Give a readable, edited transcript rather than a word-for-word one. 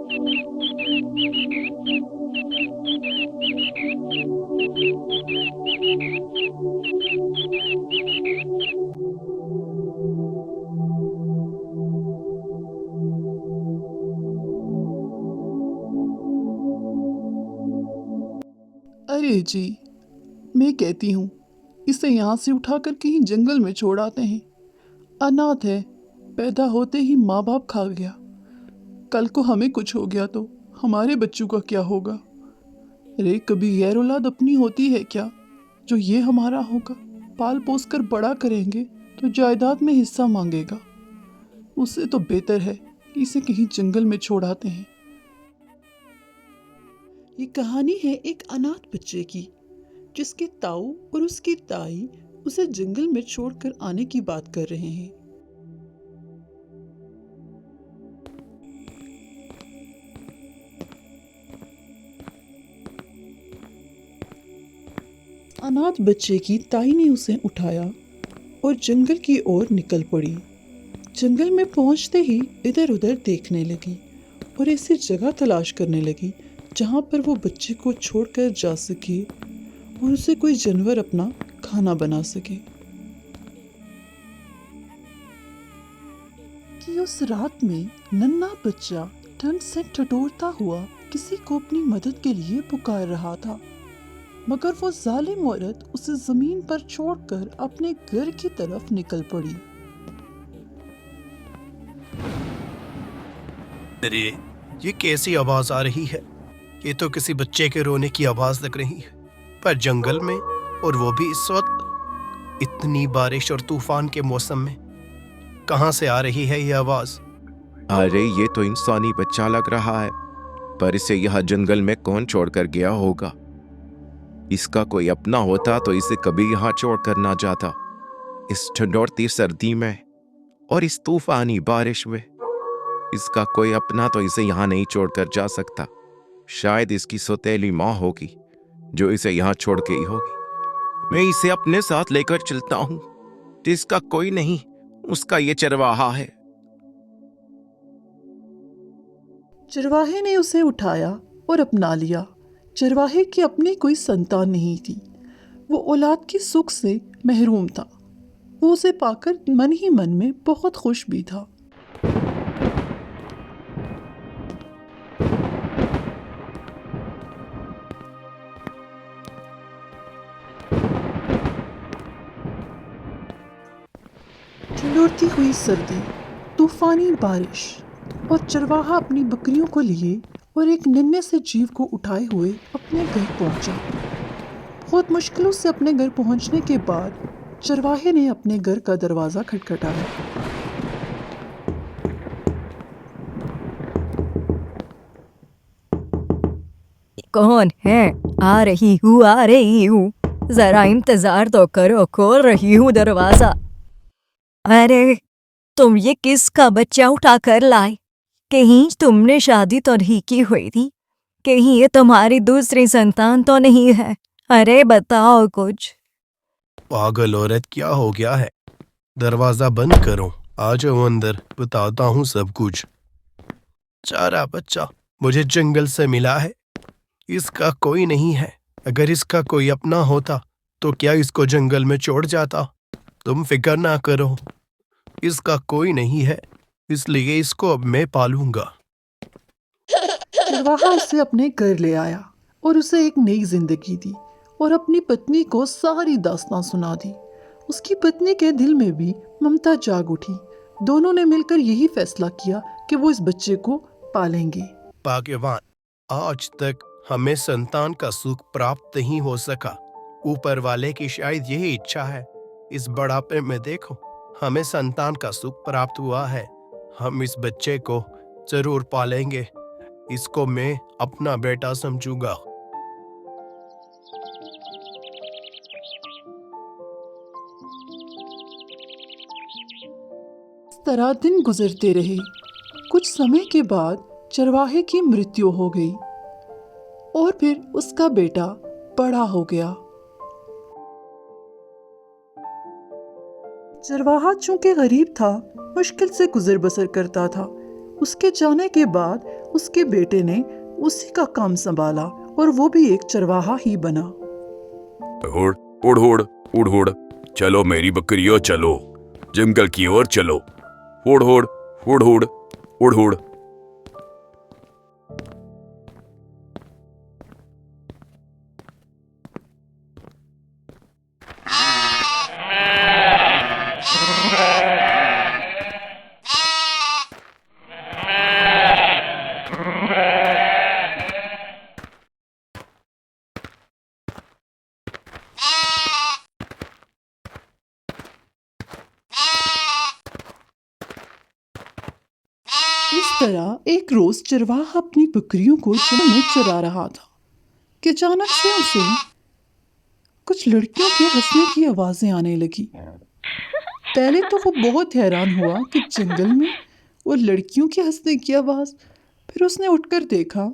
अरे जी, मैं कहती हूँ इसे यहाँ से उठाकर कहीं जंगल में छोड़ आते हैं। अनाथ है, पैदा होते ही माँ बाप खा गया। कल को हमें कुछ हो गया तो हमारे बच्चों का क्या होगा? अरे कभी गैर औलाद अपनी होती है क्या, जो ये हमारा होगा? पाल पोस कर बड़ा करेंगे तो जायदाद में हिस्सा मांगेगा। उससे तो बेहतर है कि इसे कहीं जंगल में छोड़ आते हैं। ये कहानी है एक अनाथ बच्चे की, जिसके ताऊ और उसकी ताई उसे जंगल में छोड़कर आने की बात कर रहे हैं। अनाथ बच्चे की ताई ने उसे उठाया और जंगल की ओर निकल पड़ी। जंगल में पहुंचते ही इधर उधर देखने लगी और ऐसी जगह तलाश करने लगी जहां पर वो बच्चे को छोड़कर जा सके और उसे कोई जानवर अपना खाना बना सके। कि उस रात में नन्हा बच्चा ठंड से ठिठुरता हुआ किसी को अपनी मदद के लिए पुकार रहा था, मगर वो जालिम औरत उसे जमीन पर छोड़कर अपने घर की तरफ निकल पड़ी। अरे ये कैसी आवाज आ रही है? ये तो किसी बच्चे के रोने की आवाज लग रही है। पर जंगल में, और वो भी इस वक्त इतनी बारिश और तूफान के मौसम में, कहाँ से आ रही है ये आवाज? अरे ये तो इंसानी बच्चा लग रहा है, पर इसे यह जंगल में कौन छोड़कर गया होगा? इसका कोई अपना होता तो इसे कभी यहाँ छोड़कर ना जाता। इस ठंडोरती सर्दी में और इस तूफानी बारिश में इसका कोई अपना तो इसे यहाँ नहीं छोड़कर जा सकता। शायद इसकी सौतेली माँ होगी जो इसे यहाँ छोड़ के ही होगी। मैं इसे अपने साथ लेकर चलता हूँ। जिसका कोई नहीं उसका ये चरवाहा है। चरवाहे ने उसे उठाया और अपना लिया। चरवाहे की अपनी कोई संतान नहीं थी। वो औलाद की सुख से महरूम था। वो उसे पाकर मन ही मन में बहुत खुश भी था। ठंडोरती हुई सर्दी, तूफानी बारिश और चरवाहा अपनी बकरियों को लिए और एक नन्हे से जीव को उठाए हुए अपने घर पहुंचा। बहुत मुश्किलों से अपने घर पहुंचने के बाद चरवाहे ने अपने घर का दरवाज़ा खटखटाया। कौन है? आ रही हूँ। जरा इंतजार तो करो, खोल रही हूँ दरवाजा। अरे तुम ये किसका बच्चा उठा कर लाए? कहीं तुमने शादी तो नहीं की हुई थी? कहीं ये तुम्हारी दूसरी संतान तो नहीं है? अरे बताओ कुछ। पागल औरत, क्या हो गया है? दरवाजा बंद करो, आ जाओ अंदर, बताता हूँ सब कुछ। चारा बच्चा मुझे जंगल से मिला है। इसका कोई नहीं है। अगर इसका कोई अपना होता तो क्या इसको जंगल में छोड़ जाता? तुम फिक्र ना करो, इसका कोई नहीं है, इसलिए इसको अब मैं पालूंगा। चरवाहा उसे अपने घर ले आया और उसे एक नई जिंदगी दी और अपनी पत्नी को सारी दास्तां सुना दी। उसकी पत्नी के दिल में भी ममता जाग उठी। दोनों ने मिलकर यही फैसला किया कि वो इस बच्चे को पालेंगे। भाग्यवान, आज तक हमें संतान का सुख प्राप्त नहीं हो सका। ऊपर वाले की शायद यही इच्छा है। इस बुढ़ापे में देखो, हमें संतान का सुख प्राप्त हुआ है। हम इस बच्चे को जरूर पालेंगे। इसको मैं अपना बेटा समझूंगा। इस तरह दिन गुजरते रहे। कुछ समय के बाद चरवाहे की मृत्यु हो गई और फिर उसका बेटा बड़ा हो गया। चरवाहा चूंकि गरीब था, मुश्किल से गुजर बसर करता था। उसके जाने के बाद उसके बेटे ने उसी का काम संभाला और वो भी एक चरवाहा ही बना। उड़ उड़ उड़ उड़ उड़, चलो मेरी बकरियों चलो, जंगल की ओर चलो। उड़ उड़ उड़ उड़ उड़ उड़। इस तरह एक रोज चरवाहा अपनी बकरियों को जंगल में चरा रहा था कि अचानक से उसे कुछ लड़कियों के हंसने की आवाजें आने लगी। पहले तो वो बहुत हैरान हुआ कि जंगल में वो लड़कियों के हंसने की आवाज। फिर उसने उठकर देखा